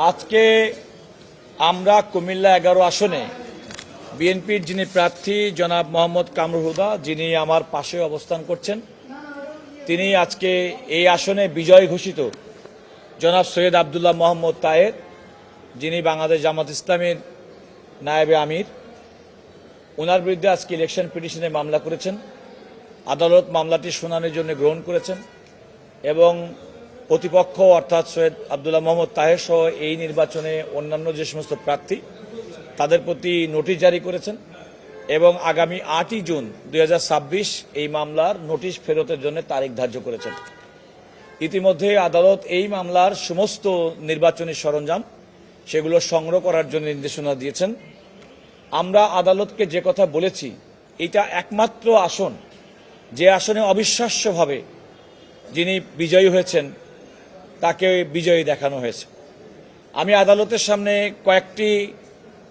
আজকে আমরা কুমিল্লা 11 আসনে বিএনপির যিনি প্রার্থী জনাব মোহাম্মদ কামরুল হুদা, যিনি আমার পাশে অবস্থান করছেন, তিনি আজকে এই আসনে বিজয় ঘোষিত জনাব সৈয়দ আব্দুল্লাহ মোহাম্মদ তাহের, যিনি বাংলাদেশ জামাত ইসলামের নায়েবে আমির, ওনার বিরুদ্ধে আজকে ইলেকশন পিটিশনে মামলা করেছেন। আদালত মামলাটি শুনানির জন্য গ্রহণ করেছেন এবং প্রতিপক্ষ অর্থাৎ সৈয়দ আব্দুল্লাহ মোহাম্মদ তাহের সহ এই নির্বাচনে অন্যান্য যে সমস্ত প্রার্থী তাদের প্রতি নোটিশ জারি করেছেন এবং আগামী 8ই জুন 2026 এই মামলার নোটিশ ফেরতের জন্য তারিখ ধার্য করেছেন। ইতিমধ্যে আদালত এই মামলার সমস্ত নির্বাচনী সরঞ্জাম সেগুলো সংগ্রহ করার জন্য নির্দেশনা দিয়েছেন। আমরা আদালতকে যে কথা বলেছি, এটা একমাত্র আসন যে আসনে অবিশ্বাস্যভাবে যিনি বিজয়ী হয়েছেন তাকে বিজয়ী দেখানো হয়েছে। আমি আদালতের সামনে কয়েকটি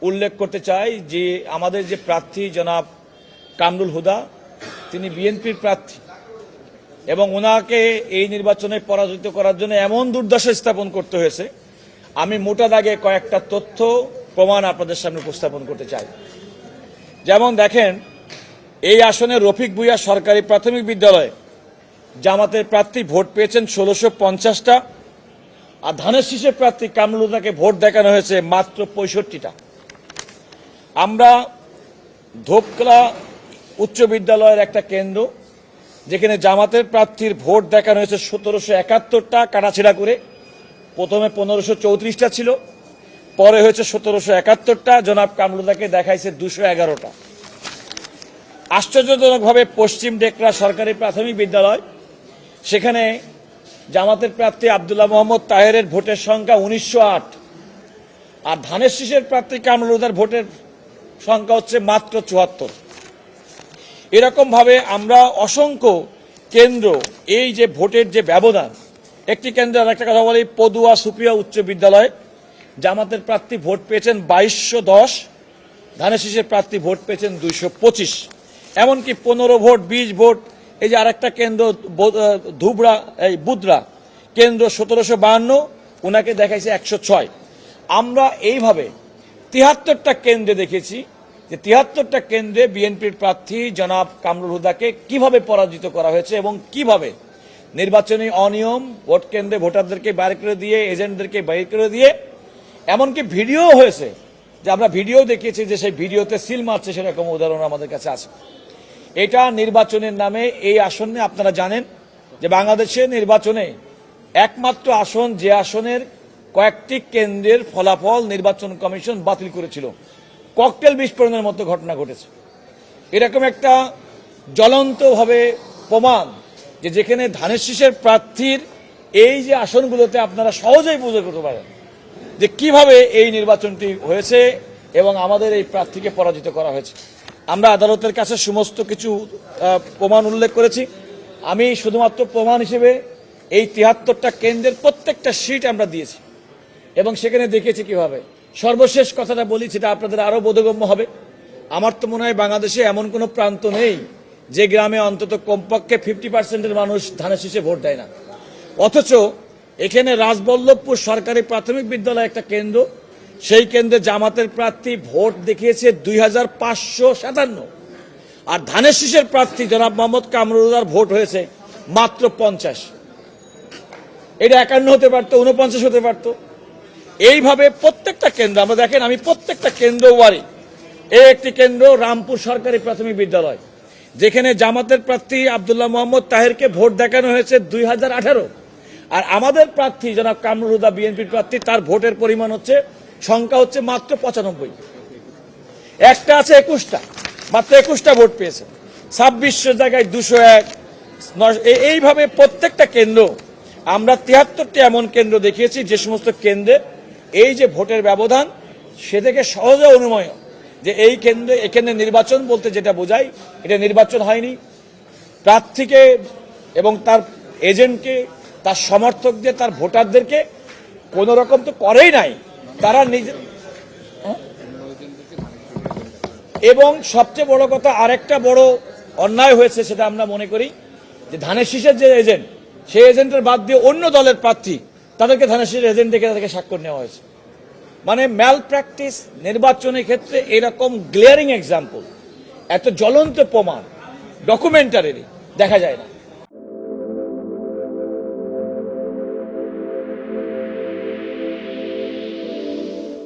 উল্লেখ করতে চাই যে আমাদের যে প্রার্থী জনাব কামরুল হুদা, তিনি বিএনপির প্রার্থী এবং ওনাকে এই নির্বাচনে পরাজিত করার জন্য এমন দুর্দশা স্থাপন করতে হয়েছে, আমি মোটা দাগে কয়েকটা তথ্য প্রমাণ আপনাদের সামনে উপস্থাপন করতে চাই। যেমন দেখেন, এই আসনে রফিক ভুইয়া সরকারি প্রাথমিক বিদ্যালয়ে জামাতের প্রার্থী ভোট পেয়েছেন 1650টা, আর ধানের শীষের প্রার্থী কামরুল হুদাকে ভোট দেখানো হয়েছে মাত্র 65টা। আমরা ধোপকলা উচ্চ বিদ্যালয়ের একটা কেন্দ্র, যেখানে জামাতের প্রার্থীর ভোট দেখানো হয়েছে 1771টা কাটাছেড়া করে। প্রথমে 1534টা ছিল, পরে হয়েছে 1771টা। জনাব কামরুল হুদাকে দেখাইছে 211টা। আশ্চর্যজনকভাবে পশ্চিম ডেকরা সরকারি প্রাথমিক বিদ্যালয়, সেখানে জামাতের প্রার্থী আব্দুল্লাহ মোহাম্মদ তাহেরের ভোটের সংখ্যা 1908, আর ধানের শীষের প্রার্থী কামরুল হুদার ভোটের সংখ্যা হচ্ছে মাত্র 74। এরকম ভাবে আমরা অসংখ্য কেন্দ্র, এই যে ভোটের যে ব্যবধান, একটি কেন্দ্রের একটা কথা বলি, পদুয়া সুপিয়া উচ্চ বিদ্যালয় জামাতের প্রার্থী ভোট পেয়েছেন 2210, ধানের শীষের প্রার্থী ভোট পেয়েছেন 225। এমনকি 15 ভোট 20 ভোট, এই যে আরেকটা কেন্দ্র ধুবড়া এই বুদরা কেন্দ্র 1752, ওনাকে দেখাইছে 106। আমরা এইভাবে 73টা কেন্দ্রে দেখেছি যে 73টা কেন্দ্রে বিএনপির প্রার্থী জনাব কামরুল হুদাকে কিভাবে পরাজিত করা হয়েছে এবং কিভাবে নির্বাচনী অনিয়ম, ভোট কেন্দ্রে ভোটারদেরকে বাইরে করে দিয়ে, এজেন্টদেরকে বাইরে করে দিয়ে, এমনকি ভিডিও হয়েছে যে আমরা ভিডিও দেখিয়েছি যে সেই ভিডিওতে সিল মারছে, সেরকম উদাহরণ আমাদের কাছে আছে। এটা নির্বাচনের নামে এই আসনে আপনারা জানেন যে বাংলাদেশের নির্বাচনে একমাত্র আসন যে আসনের কয়েকটি কেন্দ্রের ফলাফল নির্বাচন কমিশন বাতিল করেছিল, ককটেল বিস্ফোরণের মতো ঘটনা ঘটেছে। এরকম একটা জ্বলন্তভাবে প্রমাণ যে যেখানে ধানের শীষের প্রার্থীর এই যে আসনগুলোতে আপনারা সহজেই বুঝে করতে পারেন যে কিভাবে এই নির্বাচনটি হয়েছে এবং আমাদের এই প্রার্থীকে পরাজিত করা হয়েছে। আমরা আদালতের কাছে সমস্ত কিছু প্রমাণ উল্লেখ করেছি। আমি শুধুমাত্র প্রমাণ হিসেবে এই 73টা কেন্দ্রের প্রত্যেকটা সিট আমরা দিয়েছি এবং সেখানে দেখেছি কিভাবে। সর্বশেষ কথাটা বলি, সেটা আপনাদের আরো বোধগম্য হবে। আমার তো মনে হয় বাংলাদেশে এমন কোনো প্রান্ত নেই যে গ্রামে অন্তত কমপক্ষে 50%-এর মানুষ ধানের শীষে ভোট দেয় না। অথচ এখানে রাজবল্লভপুর সরকারি প্রাথমিক বিদ্যালয় একটা কেন্দ্র, সেই কেন্দ্রে জামাতের প্রার্থী ভোট দেখিয়েছে 2557, আর ধানের শীষের প্রার্থী জনাব মোহাম্মদ কামরুল হুদার ভোট হয়েছে মাত্র 50। এটা 51 হতে পারতো, 49 হতে পারতো। এইভাবে প্রত্যেকটা কেন্দ্র আমরা দেখেন, আমি প্রত্যেকটা কেন্দ্র ওয়ারি। এই একটি কেন্দ্র রামপুর সরকারি প্রাথমিক বিদ্যালয়, যেখানে জামাতের প্রার্থী আব্দুল্লাহ মোহাম্মদ তাহেরকে ভোট দেখানো হয়েছে 2018, আর আমাদের প্রার্থী জনাব কামরুল হুদা বিএনপির প্রার্থী, তার ভোটের পরিমাণ হচ্ছে, সংখ্যা হচ্ছে মাত্র 95। একটা আছে 21টা, মাত্র 21টা ভোট পেয়েছে। 2600 জায়গায় 201। এইভাবে প্রত্যেকটা কেন্দ্র আমরা 73টি এমন কেন্দ্র দেখিয়েছি যে সমস্ত কেন্দ্রে এই যে ভোটের ব্যবধান, সে থেকে সহজে অনুমেয় যে এই কেন্দ্রে, এখানে নির্বাচন বলতে যেটা বোঝায়, এটা নির্বাচন হয়নি। প্রার্থীকে এবং তার এজেন্টকে, তার সমর্থকদের, তার ভোটারদেরকে কোনো রকম তো করেই নাই তারা নিজে। এবং সবচেয়ে বড় কথা, আরেকটা বড় অন্যায় হয়েছে, সেটা আমরা মনে করি যে ধানের শীষের যে এজেন্ট, সেই এজেন্টের বাদ দিয়ে অন্য দলের প্রার্থী, তাদেরকে ধানের শীষের এজেন্ট দেখে তাদেরকে স্বাক্ষর নেওয়া হয়েছে। মানে ম্যাল প্র্যাকটিস নির্বাচনের ক্ষেত্রে এরকম গ্লেয়ারিং এক্সাম্পল, এত জ্বলন্ত প্রমাণ ডকুমেন্টারি দেখা যায় না।